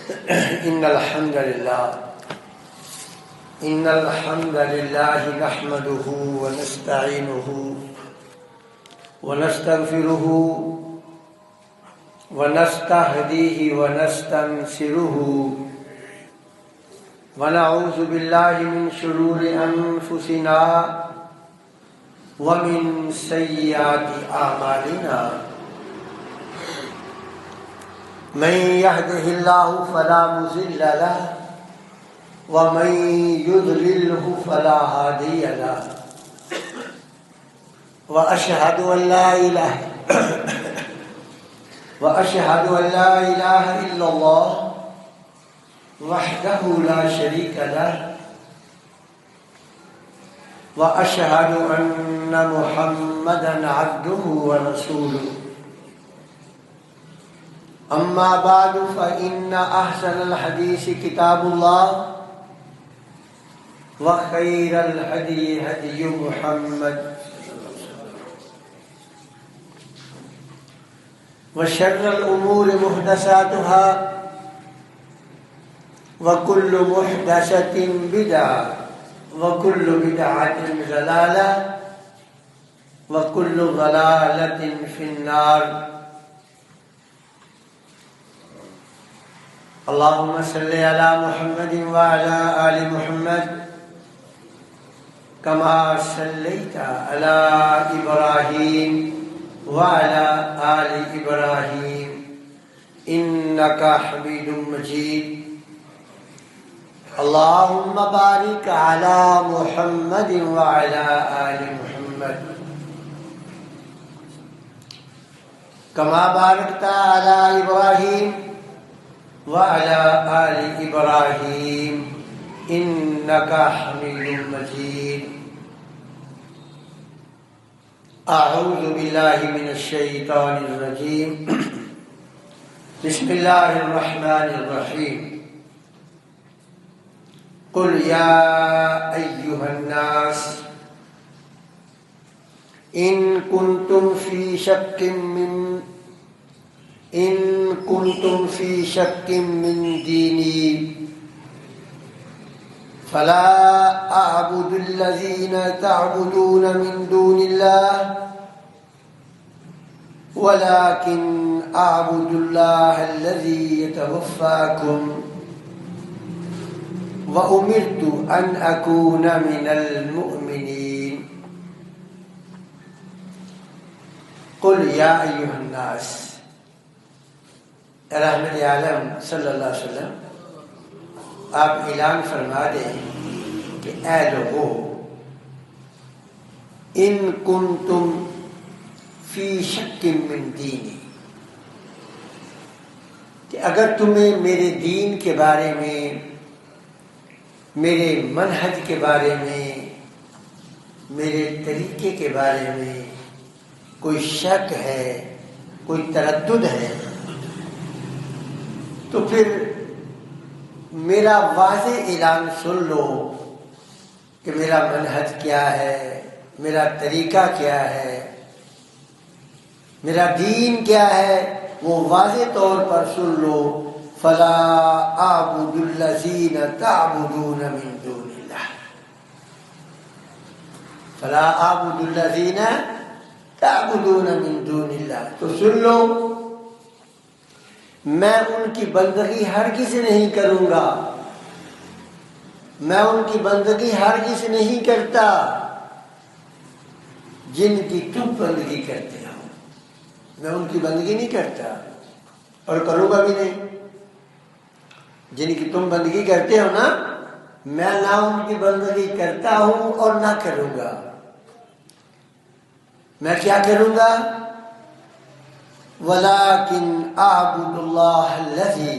إن الحمد لله نحمده ونستعينه ونستغفره ونستهديه ونستنصره ونعوذ بالله من شرور أنفسنا ومن سيئات أعمالنا من يهده الله فلا مضل له ومن يضلله فلا هادي له وأشهد أن لا إله إلا الله وحده لا شريك له وأشهد أن محمدا عبده ورسوله أما بعد فإن أحسن الحديث كتاب الله وخير الهدي هدي محمد وشر الأمور محدثاتها وكل محدثة بدعة وكل بدعة ضلالة وكل ضلالة في النار اللهم صل على محمد وعلى آل محمد كما صليت على إبراهيم وعلى آل إبراهيم إنك حميد مجيد اللهم بارك على محمد وعلى آل محمد كما باركت على إبراهيم وعلى آل إبراهيم إنك حميد مجيد أعوذ بالله من الشيطان الرجيم بسم الله الرحمن الرحيم قل يا أيها الناس إن كنتم في شك من ديني فلا أعبد الذين تعبدون من دون الله ولكن أعبد الله الذي يتوفاكم وأمرت أن أكون من المؤمنين قل يا أيها الناس رحمت عالم صلی اللہ علیہ وسلم آپ اعلان فرما دیں کہ اے لوگو ان کنتم فی شک من دینی، کہ اگر تمہیں میرے دین کے بارے میں، میرے منہج کے بارے میں، میرے طریقے کے بارے میں کوئی شک ہے، کوئی تردد ہے، تو پھر میرا واضح اعلان سن لو کہ میرا منہج کیا ہے، میرا طریقہ کیا ہے، میرا دین کیا ہے، وہ واضح طور پر سن لو. فلا اعبد الذین تعبدون من دون اللہ، فلا اعبد الذین تعبدون من دون اللہ، تو سن لو میں ان کی بندگی ہرگز نہیں کروں گا، میں ان کی بندگی ہرگز نہیں کرتا جن کی تم بندگی کرتے ہو. میں ان کی بندگی نہیں کرتا اور کروں گا بھی نہیں. جن کی تم بندگی کرتے ہو نا، میں نہ ان کی بندگی کرتا ہوں اور نہ کروں گا. میں کیا کروں گا؟ وَلَكِنْ أَعْبُدُ اللَّهَ الَّذِي،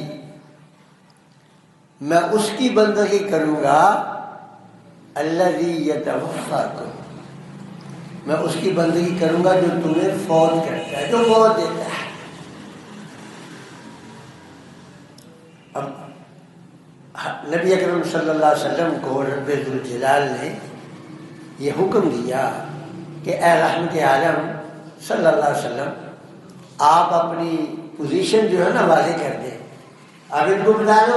میں اس کی بندگی کروں گا الَّذِي يَتَوَفَّاكُمْ، میں اس کی بندگی کروں گا جو تمہیں فوت کرتا ہے، جو موت دیتا ہے. اب نبی اکرم صلی اللہ علیہ وسلم کو رب ذوالجلال نے یہ حکم دیا کہ اے رحمت عالم صلی اللہ علیہ وسلم، آپ اپنی پوزیشن جو ہے نا واضح کر دیں اب ان کو بتا دو،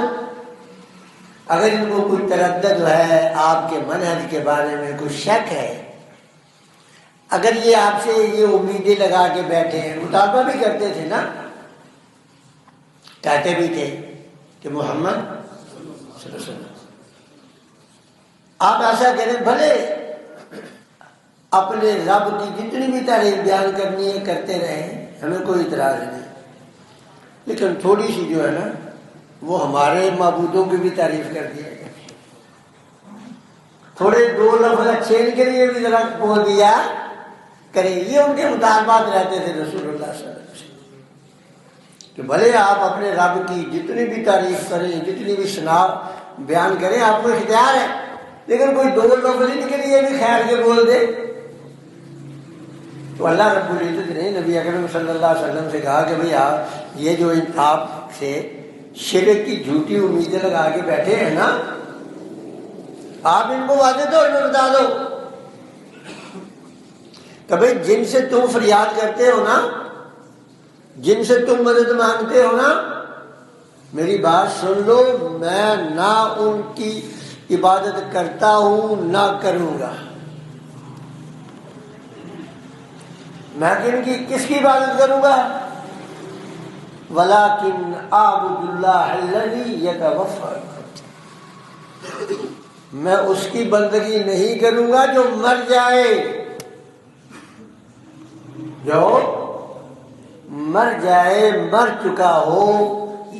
اگر ان کو کوئی تردد ہے، آپ کے منہج کے بارے میں کوئی شک ہے، اگر یہ آپ سے یہ امیدیں لگا کے بیٹھے ہیں، مطالبہ بھی کرتے تھے نا، کہتے بھی تھے کہ محمد صلی اللہ علیہ وسلم آپ ایسا کریں، بھلے اپنے رب کی جتنی بھی تعریف بیان کرنی ہے کرتے رہیں، ہمیں کوئی اعتراض نہیں، لیکن تھوڑی سی جو ہے نا وہ ہمارے معبودوں کی بھی تعریف کر دیا گیا، تھوڑے دو لفظ اچھے کے لیے بھی ذرا بول دیا کریں۔ یہ ان کے مطالبات رہتے تھے رسول اللہ صلی اللہ علیہ وسلم کہ بھلے آپ اپنے رب کی جتنی بھی تعریف کریں، جتنی بھی ثنا بیان کریں، آپ کو اختیار ہے، لیکن کوئی دو لفظ ان کے لیے بھی خیر کے بول دے۔ تو اللہ رب العزت نے نبی اکرم صلی اللہ علیہ وسلم سے کہا کہ بھئی آپ یہ جو آپ سے شرک کی جھوٹی امیدیں لگا کے بیٹھے ہیں نا، آپ ان کو واضح طور پہ بتا دو کہ بھئی جن سے تم فریاد کرتے ہو نا، جن سے تم مدد مانگتے ہو نا، میری بات سن لو، میں نہ ان کی عبادت کرتا ہوں نہ کروں گا۔ میں کس کی عبادت کروں گا؟ وَلَٰكِنْ أَعْبُدُ اللَّهَ الَّذِي يَتَوَفَّاكُمْ، میں اس کی بندگی نہیں کروں گا جو مر جائے، جو مر جائے، مر چکا ہو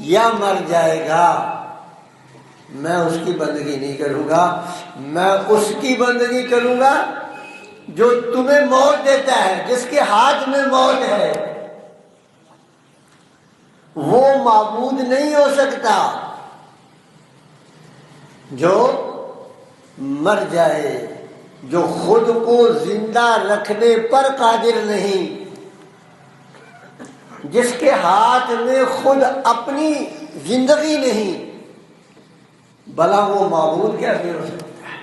یا مر جائے گا، میں اس کی بندگی نہیں کروں گا۔ میں اس کی بندگی کروں گا جو تمہیں موت دیتا ہے، جس کے ہاتھ میں موت ہے۔ وہ معبود نہیں ہو سکتا جو مر جائے، جو خود کو زندہ رکھنے پر قادر نہیں، جس کے ہاتھ میں خود اپنی زندگی نہیں، بھلا وہ معبود کیسے ہو سکتا ہے؟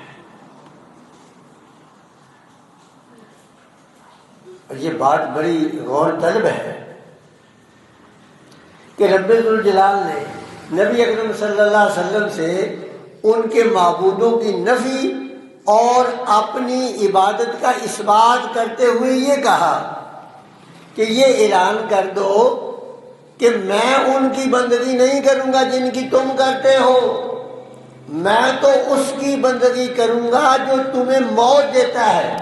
اور یہ بات بڑی غور طلب ہے کہ رب ذوالجلال نے نبی اکرم صلی اللہ علیہ وسلم سے ان کے معبودوں کی نفی اور اپنی عبادت کا اثبات کرتے ہوئے یہ کہا کہ یہ اعلان کر دو کہ میں ان کی بندگی نہیں کروں گا جن کی تم کرتے ہو، میں تو اس کی بندگی کروں گا جو تمہیں موت دیتا ہے۔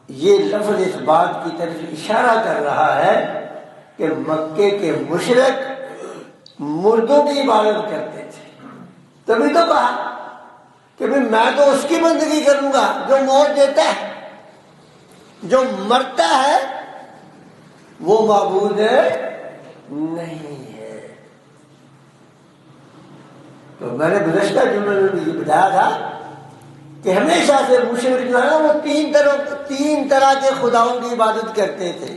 یہ لفظ اس بات کی طرف اشارہ کر رہا ہے کہ مکے کے مشرک مردوں کی عبادت کرتے تھے، تبھی تو کہا کہ میں تو اس کی بندگی کروں گا جو موت دیتا ہے، جو مرتا ہے وہ معبود نہیں ہے۔ تو میں نے گزشتہ جملے میں بھی یہ بتایا تھا کہ ہمیشہ سے مشرک جو ہے نا وہ تین طرح کے خداؤں کی عبادت کرتے تھے۔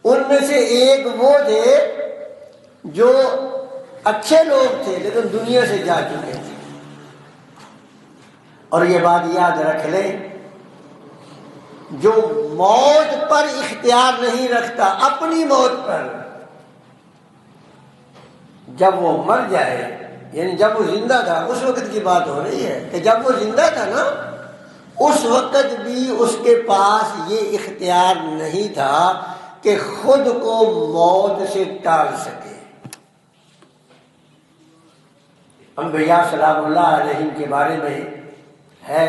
ان میں سے ایک وہ تھے جو اچھے لوگ تھے لیکن دنیا سے جا چکے تھے، اور یہ بات یاد رکھ لیں، جو موت پر اختیار نہیں رکھتا، اپنی موت پر، جب وہ مر جائے، یعنی جب وہ زندہ تھا، اس وقت کی بات ہو رہی ہے کہ جب وہ زندہ تھا نا، اس وقت بھی اس کے پاس یہ اختیار نہیں تھا کہ خود کو موت سے ٹال سکے۔ انبیاء سلام اللہ علیہ کے بارے میں ہے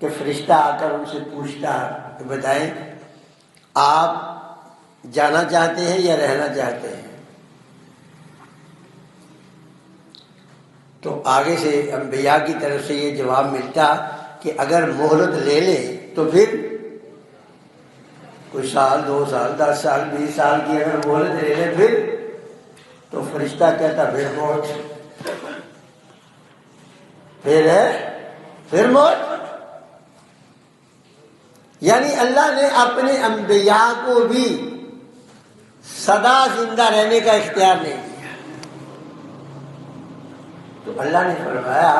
کہ فرشتہ آ کر ان سے پوچھتا کہ بتائیں آپ جانا چاہتے ہیں یا رہنا چاہتے ہیں؟ تو آگے سے انبیاء کی طرف سے یہ جواب ملتا کہ اگر مہلت لے لیں تو پھر کوئی سال، 2 سال، 10 سال، 20 سال کی اگر مہلت لے لیں پھر، تو فرشتہ کہتا پھر موت، پھر موت۔ یعنی اللہ نے اپنے انبیاء کو بھی سدا زندہ رہنے کا اختیار نہیں دیا۔ تو اللہ نے فرمایا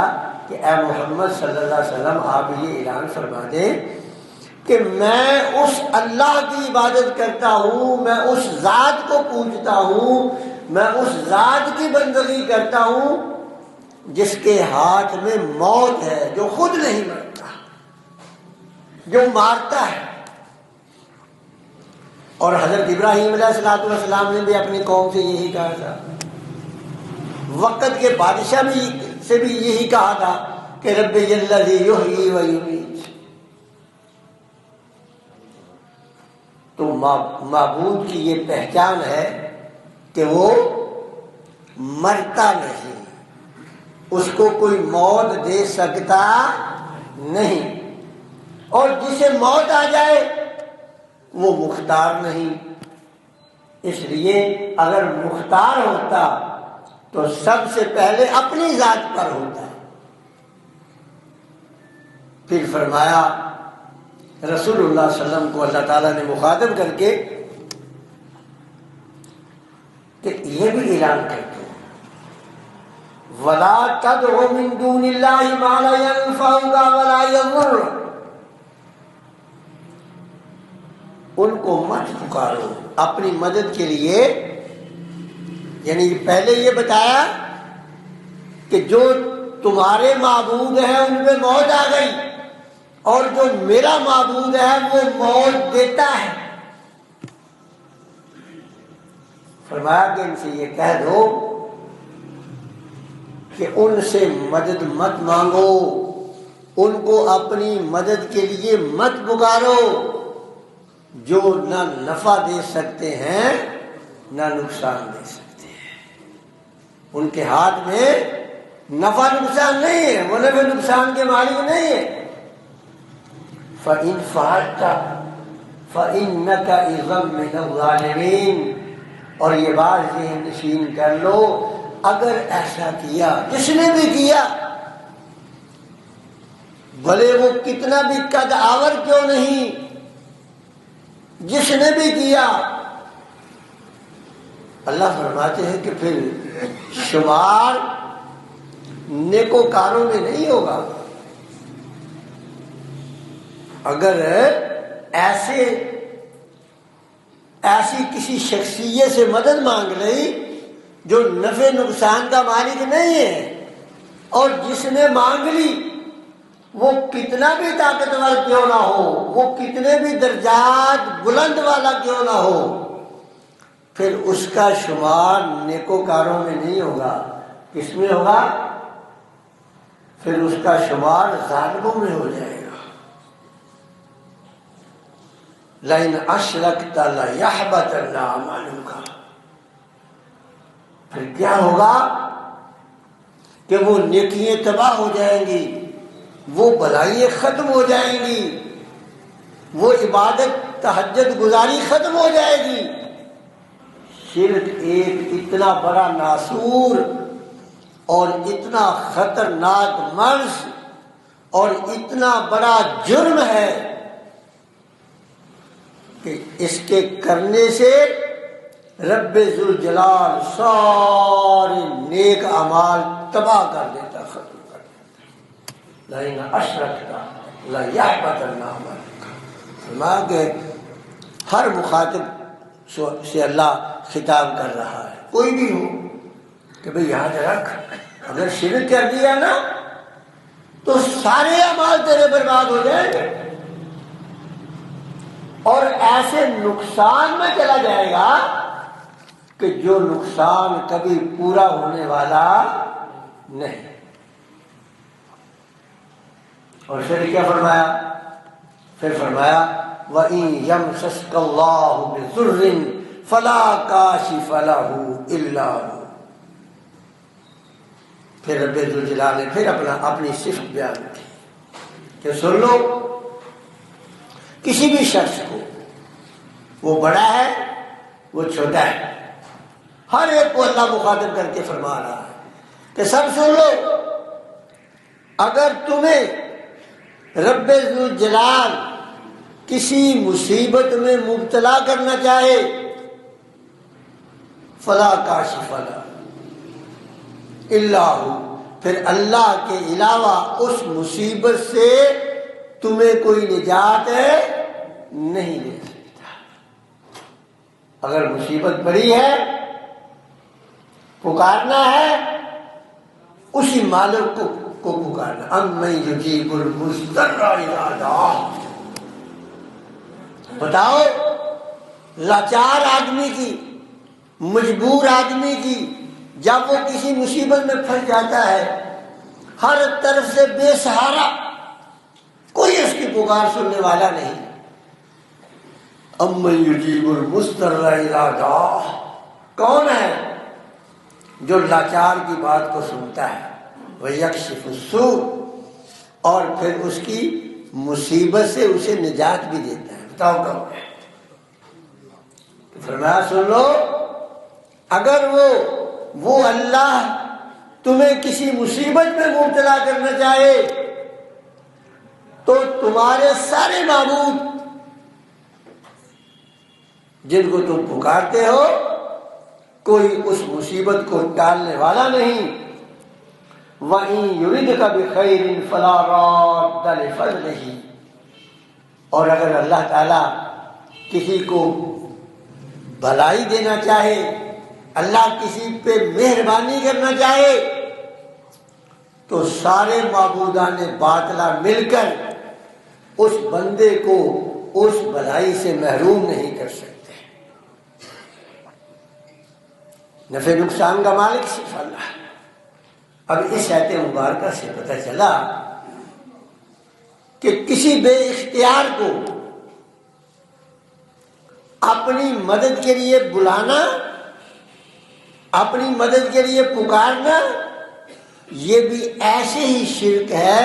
کہ اے محمد صلی اللہ علیہ وسلم آپ یہ اعلان فرما دیں کہ میں اس اللہ کی عبادت کرتا ہوں، میں اس ذات کو پوجتا ہوں میں اس ذات کی بندگی کرتا ہوں جس کے ہاتھ میں موت ہے، جو خود نہیں مرتا، جو مارتا ہے۔ اور حضرت ابراہیم علیہ السلام نے بھی اپنی قوم سے یہی کہا تھا، وقت کے بادشاہ سے بھی یہی کہا تھا کہ رب الذی یحیی و یمیت۔ تو معبود کی یہ پہچان ہے کہ وہ مرتا نہیں، اس کو کوئی موت دے سکتا نہیں، اور جسے موت آ جائے وہ مختار نہیں۔ اس لیے اگر مختار ہوتا تو سب سے پہلے اپنی ذات پر ہوتا۔ پھر فرمایا رسول اللہ صلی اللہ علیہ وسلم کو اللہ تعالیٰ نے مخاطب کر کے کہ یہ بھی اعلان کرتے ہیں، وَلَا تَدْعُ مِن دُونِ اللَّهِ مَا لَا يَنفَعُكَ وَلَا يَضُرُّكَ، ان کو مت پکارو اپنی مدد کے لیے۔ یعنی پہلے یہ بتایا کہ جو تمہارے معبود ہیں ان پہ موت آ گئی، اور جو میرا معبود ہے وہ موت دیتا ہے۔ فرمایا کہ ان سے یہ کہہ دو کہ ان سے مدد مت مانگو، ان کو اپنی مدد کے لیے مت پکارو، جو نہ نفع دے سکتے ہیں نہ نقصان دے سکتے ہیں۔ ان کے ہاتھ میں نفع نقصان نہیں ہے، وہ نفع نقصان کے مالک نہیں ہے۔ فَإِنْ فَعَلْتَ فَإِنَّكَ إِذًا مِّنَ الظَّالِمِينَ، اور یہ بات ذہن نشین کر لو، اگر ایسا کیا، جس نے بھی کیا، بھلے وہ کتنا بھی قد آور کیوں نہیں، جس نے بھی کیا، اللہ فرماتے ہیں کہ پھر شمار نیکوکاروں میں نہیں ہوگا۔ اگر ایسی کسی شخصیت سے مدد مانگ رہی جو نفع نقصان کا مالک نہیں ہے، اور جس نے مانگ لی وہ کتنا بھی طاقتور کیوں نہ ہو، وہ کتنے بھی درجات بلند والا کیوں نہ ہو، پھر اس کا شمار نیکوکاروں میں نہیں ہوگا۔ کس میں ہوگا؟ پھر اس کا شمار ظالموں میں ہو جائے گا۔ لَئِنْ أَشْرَكْتَ لَيَحْبَطَنَّ عَمَلُكَ، پھر کیا ہوگا کہ وہ نیکیاں تباہ ہو جائیں گی، وہ بھلائیاں ختم ہو جائیں گی، وہ عبادت تہجد گزاری ختم ہو جائے گی۔ شرک ایک اتنا بڑا ناسور اور اتنا خطرناک مرض اور اتنا بڑا جرم ہے کہ اس کے کرنے سے رب ذوالجلال سارے نیک اعمال تباہ کر دیتا، ختم کر دیتا۔ لَئِنْ أَشْرَكْتَ لَيَحْبَطَنَّ عَمَلُكَ، فرمایا کہ ہر مخاطب سے اللہ خطاب کر رہا ہے، کوئی بھی ہو، کہ بھئی یاد رکھ، اگر شرک کر دیا نا تو سارے اعمال تیرے برباد ہو جائیں گے، اور ایسے نقصان میں چلا جائے گا کہ جو نقصان کبھی پورا ہونے والا نہیں۔ اور پھر کیا فرمایا؟ پھر فرمایا وَإِن يَمْسَسْكَ اللَّهُ بِضُرٍّ فَلَا كَاشِفَ لَهُ إِلَّا هُوَ، پھر رب ذوالجلال نے پھر اپنی صفت بیان کی کہ سن لو، کسی بھی شخص کو، وہ بڑا ہے وہ چھوٹا ہے، ہر ایک کو اللہ مخاطب کر کے فرما رہا ہے کہ سب سن لو، اگر تمہیں رب ذوالجلال کسی مصیبت میں مبتلا کرنا چاہے، فلا کاشف لہ الا ہو، پھر اللہ کے علاوہ اس مصیبت سے تمہیں کوئی نجات نہیں دے سکتا۔ اگر مصیبت بڑی ہے پکارنا ہے اسی مالک کو پکارنا. امن یجیب المضطر اذا دعاہ. بتاؤ لاچار آدمی کی، مجبور آدمی کی جب وہ کسی مصیبت میں پھنس جاتا ہے، ہر طرف سے بے سہارا، کوئی اس کی پکار سننے والا نہیں. امن یجیب المضطر اذا دعاہ. کون ہے جو لاچار کی بات کو سنتا ہے؟ وَيَكْشِفُ السُّوءَ، اور پھر اس کی مصیبت سے اسے نجات بھی دیتا ہے. بتاؤ کون ہے؟ فرمایا سن لو، اگر وہ اللہ تمہیں کسی مصیبت میں مبتلا کرنا چاہے تو تمہارے سارے معبود جن کو تم پکارتے ہو، کوئی اس مصیبت کو ٹالنے والا نہیں. وَإِن يُرِدْكَ بِخَيْرٍ فَلَا رَادَّ لِفَضْلِهِ، اور اگر اللہ تعالیٰ کسی کو بھلائی دینا چاہے، اللہ کسی پہ مہربانی کرنا چاہے، تو سارے معبودان باطلہ مل کر اس بندے کو اس بھلائی سے محروم نہیں کر سکتے. نفع نقصان کا مالک صرف اللہ. اب اس آیت مبارکہ سے پتہ چلا کہ کسی بے اختیار کو اپنی مدد کے لیے بلانا، اپنی مدد کے لیے پکارنا، یہ بھی ایسے ہی شرک ہے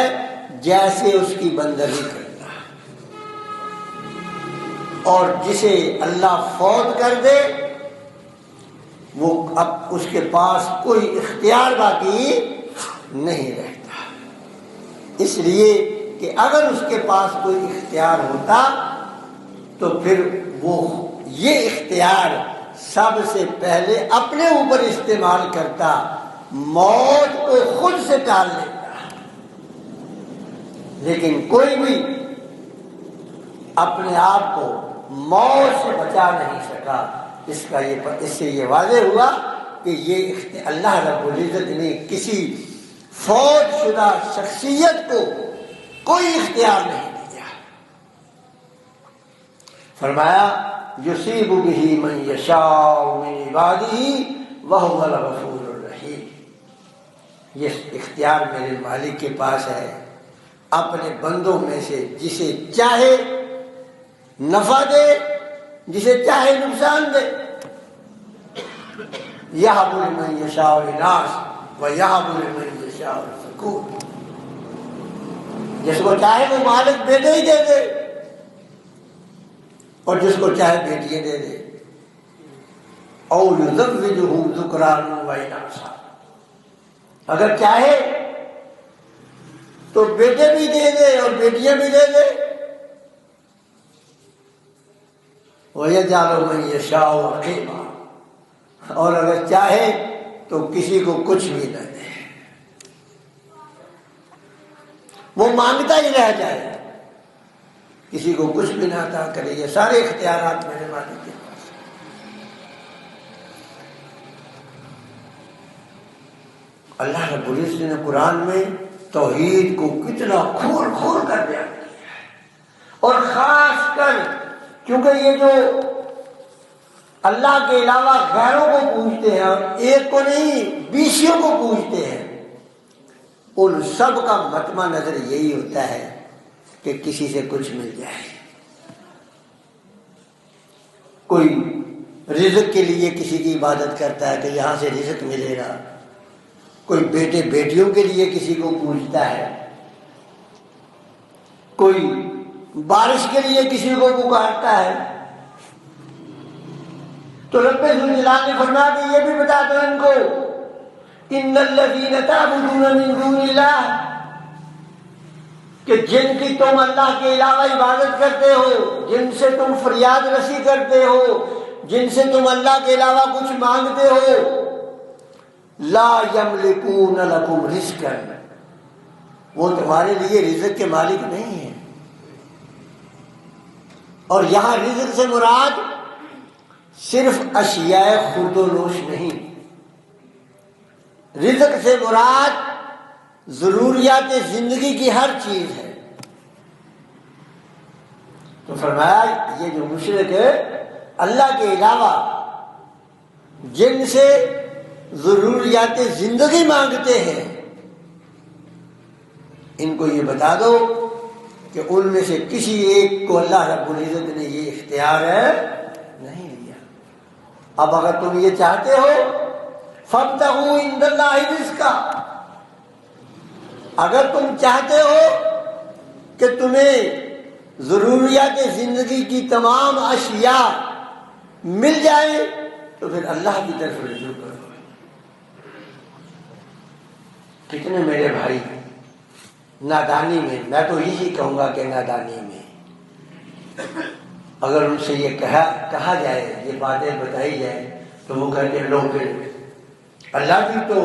جیسے اس کی بندگی کرنا. اور جسے اللہ فوت کر دے وہ اب اس کے پاس کوئی اختیار باقی نہیں رہتا. اس لیے کہ اگر اس کے پاس کوئی اختیار ہوتا تو پھر وہ یہ اختیار سب سے پہلے اپنے اوپر استعمال کرتا، موت کو خود سے ٹال لیتا. لیکن کوئی بھی اپنے آپ کو موت سے بچا نہیں سکا. اس سے یہ واضح ہوا کہ یہ اللہ رب العزت نے کسی فوت شدہ شخصیت کو کوئی اختیار نہیں دیا. فرمایا یصیب بہ من یشاء من عبادہ وہو الغفور الرحیم. یہ اختیار میرے مالک کے پاس ہے، اپنے بندوں میں سے جسے چاہے نفع دے، جسے چاہے نقصان دے. یہب لمن یشاء الاناث ویہب لمن یشاء الذکور. جس کو چاہے وہ مالک بیٹے ہی دے دے اور جس کو چاہے بیٹیاں دے دے. او یزوجہم ذکرانا واناثا، اگر چاہے تو بیٹے بھی دے دے اور بیٹیاں بھی دے دے. وَيَجْعَلُ مَن يَشَاءُ عَقِيمًا، اور اگر چاہے تو کسی کو کچھ بھی نہ دے، وہ مانگتا ہی رہ جائے، کسی کو کچھ بھی نہ عطا کرے. یہ سارے اختیارات میرے مالک کے پاس. اللہ رب العزت نے قرآن میں توحید کو کتنا کھول کھول کر بیان کیا ہے. اور خاص کر کیونکہ یہ جو اللہ کے علاوہ غیروں کو پوجتے ہیں، اور ایک کو نہیں بیسیوں کو پوجتے ہیں، ان سب کا مطمع نظر یہی ہوتا ہے کہ کسی سے کچھ مل جائے. کوئی رزق کے لیے کسی کی عبادت کرتا ہے کہ یہاں سے رزق ملے گا. کوئی بیٹے بیٹیوں کے لیے کسی کو پوجتا ہے. کوئی بارش کے لیے کسی کو پکارتا ہے. تو رب ذوالجلال نے فرمایا کہ یہ بھی بتا دو ان کو، ان الذین تعبدون من دون اللہ، کہ جن کی تم اللہ کے علاوہ عبادت کرتے ہو، جن سے تم فریاد رسی کرتے ہو، جن سے تم اللہ کے علاوہ کچھ مانگتے ہو، لا یملکون لکم رزقا، وہ تمہارے لیے رزق کے مالک نہیں ہیں. اور یہاں رزق سے مراد صرف اشیاء خورد و نوش نہیں، رزق سے مراد ضروریات زندگی کی ہر چیز ہے۔ تو فرمایا یہ جو مشرک ہے اللہ کے علاوہ جن سے ضروریات زندگی مانگتے ہیں، ان کو یہ بتا دو کہ ان میں سے کسی ایک کو اللہ رب العزت نے یہ اختیار نہیں دیا۔ اب اگر تم یہ چاہتے ہو فابتغوا عند اللہ رزقا، اگر تم چاہتے ہو کہ تمہیں ضروریات زندگی کی تمام اشیاء مل جائیں تو پھر اللہ کی طرف رجوع کرو۔ کتنے میرے بھائی نادانی میں تو یہی کہوں گا کہ نادانی میں اگر ان سے یہ کہا جائے، یہ باتیں بتائی جائے، تو وہ کہتے ہیں لوگ اللہ کی تو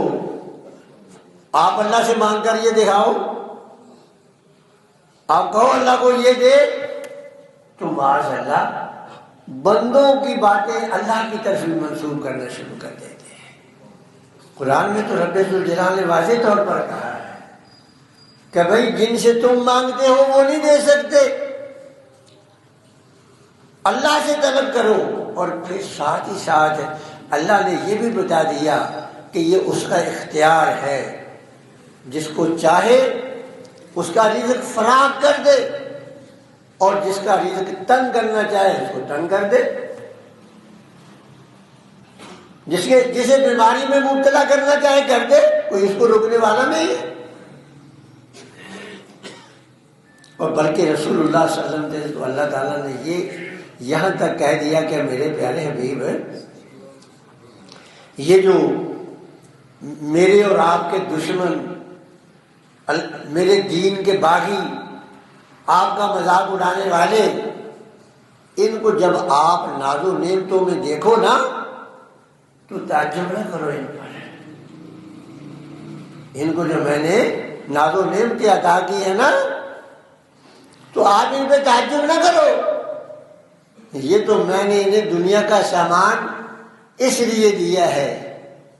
آپ اللہ سے مانگ کر یہ دکھاؤ، آپ کہو اللہ کو یہ دے، تو معاذ اللہ بندوں کی باتیں اللہ کی طرف منسوب کرنا شروع کر دیتے ہیں۔ قرآن میں تو رب ذوالجلال نے واضح طور پر کہا ہے کہ بھائی جن سے تم مانگتے ہو وہ نہیں دے سکتے، اللہ سے طلب کرو۔ اور پھر ساتھ ہی ساتھ اللہ نے یہ بھی بتا دیا کہ یہ اس کا اختیار ہے، جس کو چاہے اس کا رزق فراہم کر دے، اور جس کا رزق تنگ کرنا چاہے اس کو تنگ کر دے، جسے بیماری میں مبتلا کرنا چاہے کر دے، کوئی اس کو روکنے والا نہیں ہے۔ اور بلکہ رسول اللہ صلی اللہ علیہ وسلم تو اللہ تعالیٰ نے یہ یہاں تک کہہ دیا کہ میرے پیارے حبیب یہ جو میرے اور آپ کے دشمن، میرے دین کے باغی، آپ کا مذاق اڑانے والے، ان کو جب آپ ناز و نعمتوں میں دیکھو نا تو تعجب نہ کرو ان پر۔ ان کو جو میں نے ناز و نعمتیں عطا کی ہے نا، تو آپ ان پہ تعجب نہ کرو، یہ تو میں نے انہیں دنیا کا سامان اس لیے دیا ہے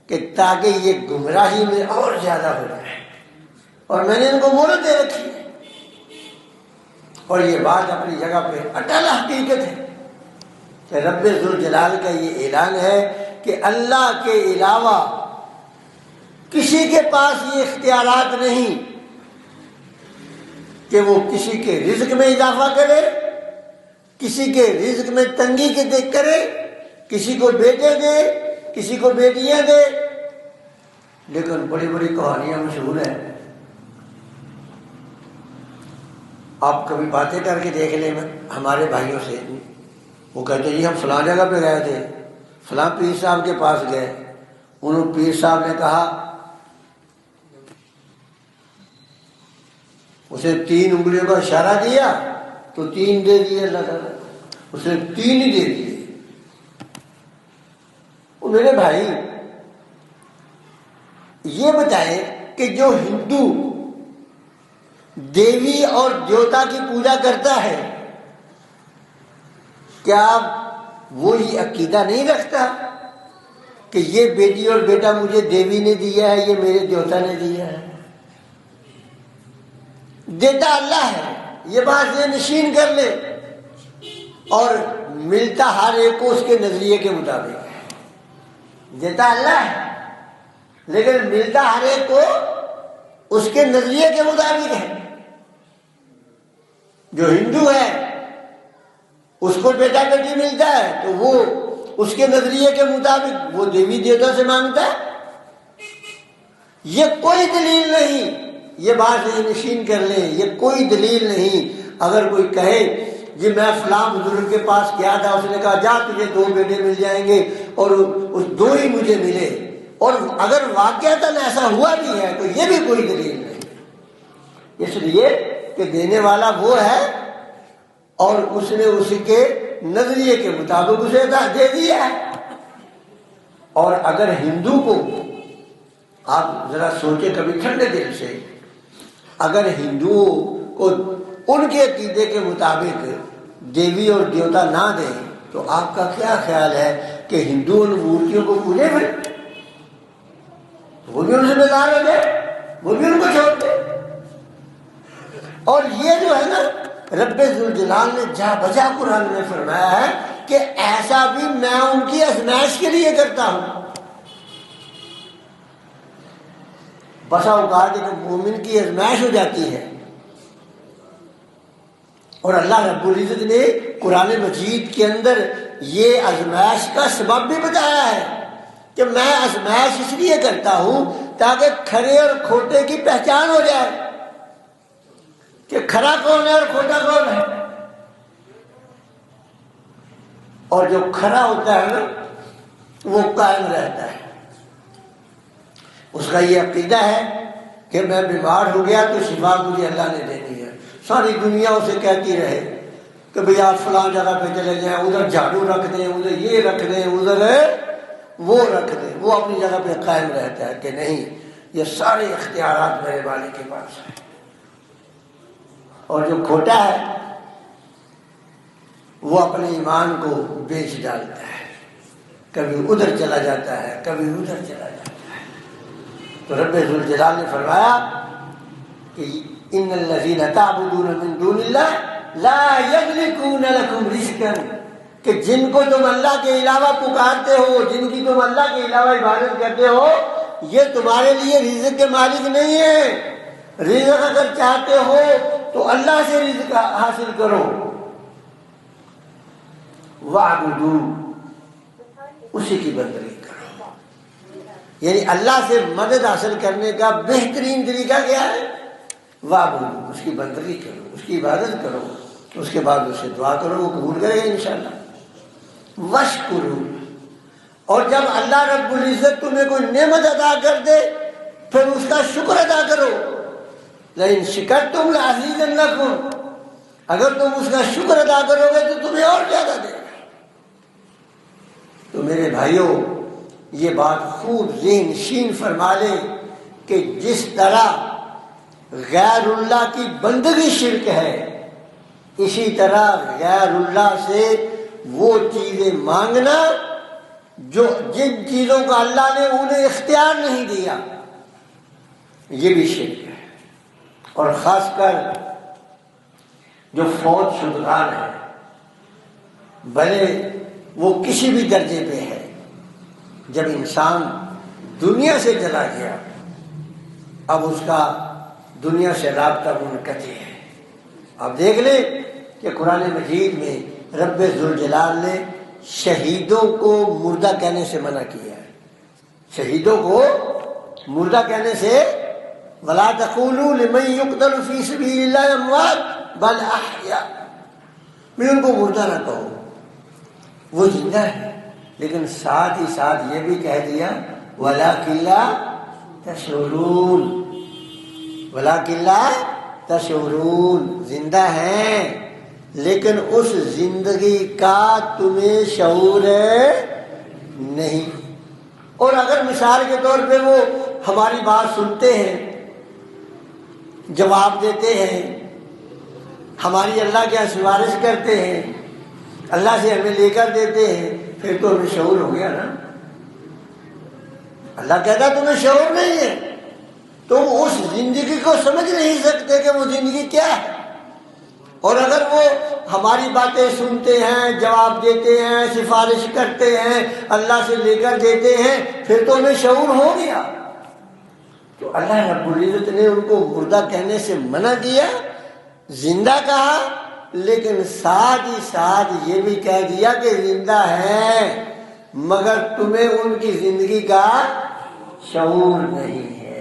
کہ تاکہ یہ گمراہی میں اور زیادہ ہو جائے، اور میں نے ان کو مہلت دے رکھی ہے۔ اور یہ بات اپنی جگہ پہ اٹل حقیقت ہے کہ رب ذوالجلال کا یہ اعلان ہے کہ اللہ کے علاوہ کسی کے پاس یہ اختیارات نہیں کہ وہ کسی کے رزق میں اضافہ کرے، کسی کے رزق میں تنگی کے دیکھ کرے، کسی کو بیٹے دے، کسی کو بیٹیاں دے۔ لیکن بڑی بڑی کہانیاں مشہور ہیں، آپ کبھی باتیں کر کے دیکھ لیں ہمارے بھائیوں سے، وہ کہتے جی ہم فلاں جگہ پہ گئے تھے، فلاں پیر صاحب کے پاس گئے، انہوں پیر صاحب نے کہا، اسے 3 انگلیوں کا اشارہ دیا تو 3 دے دیے اللہ تعالیٰ، اسے 3 ہی دے دیے۔ وہ میرے بھائی یہ بتائیں کہ جو ہندو دیوی اور دیوتا کی پوجا کرتا ہے، کیا وہ یہ عقیدہ نہیں رکھتا کہ یہ بیٹی اور بیٹا مجھے دیوی نے دیا ہے، یہ میرے دیوتا نے دیا ہے؟ دیتا اللہ ہے، یہ بات یہ نشین کر لے، اور ملتا ہر ایک کو اس کے نظریے کے مطابق ہے۔ دیتا اللہ ہے لیکن ملتا ہر ایک کو اس کے نظریے کے مطابق ہے۔ جو ہندو ہے اس کو بیٹا بیٹی ملتا ہے تو وہ اس کے نظریے کے مطابق وہ دیوی دیوتا سے مانگتا ہے۔ یہ کوئی دلیل نہیں، یہ بات یہ نشین کر لیں، یہ کوئی دلیل نہیں۔ اگر کوئی کہے جی میں فلاں بزرگ کے پاس گیا تھا، اس نے کہا جا تجھے 2 بیٹے مل جائیں گے، اور اس 2 ہی مجھے ملے، اور اگر واقعتاً ایسا ہوا بھی ہے تو یہ بھی کوئی دلیل نہیں، اس لیے کہ دینے والا وہ ہے اور اس نے اس کے نظریے کے مطابق اسے دے دیا ہے۔ اور اگر ہندو کو آپ ذرا سوچیں کبھی ٹھنڈے دل سے، اگر ہندوؤں کو ان کے عقیدے کے مطابق دیوی اور دیوتا نہ دیں تو آپ کا کیا خیال ہے کہ ہندو ان مورتیوں کو پوجے گے؟ وہ بھی ان سے بیزار ہو جائے، وہ بھی ان کو چھوڑ دے۔ اور یہ جو ہے نا رب ذوالجلال نے جا بجا قرآن میں فرمایا ہے کہ ایسا بھی میں ان کی آزمائش کے لیے کرتا ہوں۔ بسا اوقات کہ مومن کی آزمائش ہو جاتی ہے، اور اللہ رب العزت نے قرآن مجید کے اندر یہ آزمائش کا سبب بھی بتایا ہے کہ میں آزمائش اس لیے کرتا ہوں تاکہ کھرے اور کھوٹے کی پہچان ہو جائے کہ کھرا کون ہے اور کھوٹا کون ہے۔ اور جو کھرا ہوتا ہے نا وہ قائم رہتا ہے، اس کا یہ عقیدہ ہے کہ میں بیمار ہو گیا تو شفا مجھے اللہ نے دینی ہے۔ ساری دنیا اسے کہتی رہے کہ بھئی آپ فلاں جگہ پہ چلے جائیں، ادھر جھاڑو رکھ دیں، ادھر یہ رکھ دیں، ادھر وہ رکھ دیں، وہ اپنی جگہ پہ قائم رہتا ہے کہ نہیں، یہ سارے اختیارات میرے والد کے پاس ہیں۔ اور جو کھوٹا ہے وہ اپنے ایمان کو بیچ ڈالتا ہے، کبھی ادھر چلا جاتا ہے، کبھی ادھر چلا جاتا ہے۔ تو رب ذوالجلال نے فرمایا کہ ان الذین تعبدون من دون اللہ لا یملکون لکم رزقا، کہ جن کو تم اللہ کے علاوہ پکارتے ہو، جن کی تم اللہ کے علاوہ عبادت کرتے ہو، یہ تمہارے لیے رزق کے مالک نہیں ہے۔ رزق اگر چاہتے ہو تو اللہ سے رزق حاصل کرو، وَاعْبُدُوا، اسی کی بندگی کرو۔ یعنی اللہ سے مدد حاصل کرنے کا بہترین طریقہ کیا ہے؟ وَاعْبُدُوا، اس کی بندگی کرو، اس کی عبادت کرو، اس کے بعد اسے دعا کرو، وہ قبول کرے گا انشاءاللہ۔ وَاشْكُرُوا، اور جب اللہ رب العزت تمہیں کوئی نعمت عطا کر دے پھر اس کا شکر ادا کرو۔ لئن شکرتم لأزیدنکم، اگر تم اس کا شکر ادا کرو گے تو تمہیں اور زیادہ دے گا۔ تو میرے بھائیوں یہ بات خوب ذہن نشین فرما لیں کہ جس طرح غیر اللہ کی بندگی شرک ہے، اسی طرح غیر اللہ سے وہ چیزیں مانگنا جو جن چیزوں کا اللہ نے انہیں اختیار نہیں دیا، یہ بھی شرک ہے۔ اور خاص کر جو فوت شدگان ہے، بھلے وہ کسی بھی درجے پہ ہے، جب انسان دنیا سے چلا گیا اب اس کا دنیا سے رابطہ منقطع ہے۔ اب دیکھ لیں کہ قرآن مجید میں رب ذوالجلال نے شہیدوں کو مردہ کہنے سے منع کیا ہے۔ شہیدوں کو مردہ کہنے سے وَلَا تَقُولُوا لِمَن يُقْتَلُ فِي سَبِيلِ اللَّهِ أَمْوَاتٌ بَلْ أَحْيَاءٌ، بھی ان کو مردہ نہ کہو، وہ زندہ ہے، لیکن ساتھ ہی ساتھ یہ بھی کہہ دیا وَلَٰكِن لَا تَشْعُرُونَ، وَلَٰكِن لَا تَشْعُرُونَ، زندہ ہیں لیکن اس زندگی کا تمہیں شعور نہیں۔ اور اگر مثال کے طور پہ وہ ہماری بات سنتے ہیں، جواب دیتے ہیں، ہماری اللہ کے سفارش کرتے ہیں، اللہ سے ہمیں لے کر دیتے ہیں، پھر تو ہمیں شعور ہو گیا نا۔ اللہ کہتا تمہیں شعور نہیں ہے، تم اس زندگی کو سمجھ نہیں سکتے کہ وہ زندگی کیا ہے۔ اور اگر وہ ہماری باتیں سنتے ہیں، جواب دیتے ہیں، سفارش کرتے ہیں، اللہ سے لے کر دیتے ہیں، پھر تو ہمیں شعور ہو گیا۔ تو اللہ رب العزت نے ان کو مردہ کہنے سے منع کیا، زندہ کہا، لیکن ساتھ ہی ساتھ یہ بھی کہہ دیا کہ زندہ ہیں مگر تمہیں ان کی زندگی کا شعور نہیں ہے۔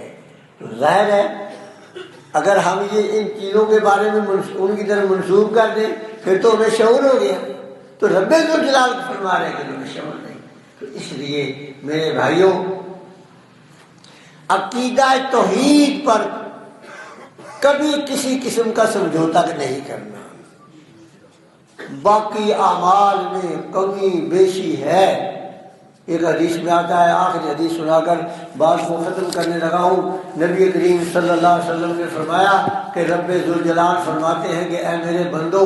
تو ظاہر ہے اگر ہم یہ ان چیزوں کے بارے میں ان کی طرف منسوب کر دیں پھر تو ہمیں شعور ہو گیا۔ تو رب ذوالجلال فرما رہے ہیں کہ تمہیں شعور نہیں۔ تو اس لیے میرے بھائیوں عقیدہ توحید پر کبھی کسی قسم کا سمجھوتا نہیں کرنا۔ باقی اعمال میں کمی بیشی ہے، ایک حدیث میں آتا ہے، آخری حدیث سنا کر بات کو ختم کرنے لگا ہوں، نبی کریم صلی اللہ علیہ وسلم نے فرمایا کہ رب ذوالجلال فرماتے ہیں کہ اے میرے بندو،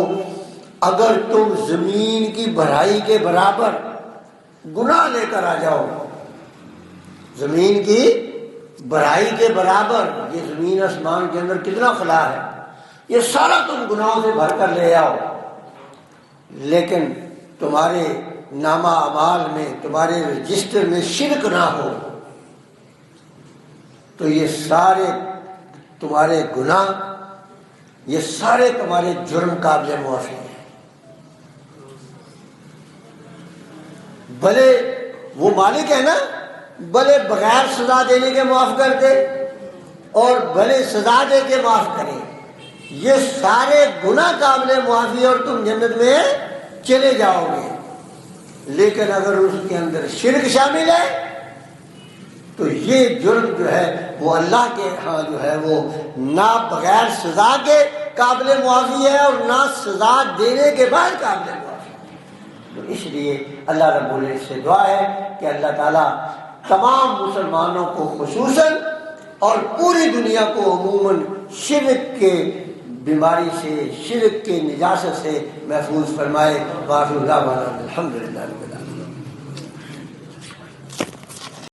اگر تم زمین کی بھرائی کے برابر گناہ لے کر آ جاؤ، زمین کی برائی کے برابر یہ زمین آسمان کے اندر کتنا خلا ہے، یہ سارا تم گناہوں سے بھر کر لے آؤ، لیکن تمہارے نامہ اعمال میں، تمہارے رجسٹر میں شرک نہ ہو، تو یہ سارے تمہارے گناہ، یہ سارے تمہارے جرم قابل معافی ہیں۔ بھلے وہ مالک ہے نا، بھلے بغیر سزا دینے کے معاف کر دے اور بھلے سزا دے کے معاف کرے، یہ سارے گناہ قابل معافی اور تم جنت میں چلے جاؤ گے۔ لیکن اگر اس کے اندر شرک شامل ہے تو یہ جرم جو ہے وہ اللہ کے ہاں جو ہے وہ نہ بغیر سزا کے قابل معافی ہے اور نہ سزا دینے کے بعد قابل معافی ہے۔ تو اس لیے اللہ رب العزت سے دعا ہے کہ اللہ تعالیٰ تمام مسلمانوں کو خصوصاً اور پوری دنیا کو عموماً شرک کے بیماری سے، شرک کے نجاست سے محفوظ فرمائے۔ وآخر دعوانا الحمدللہ رب العالمین۔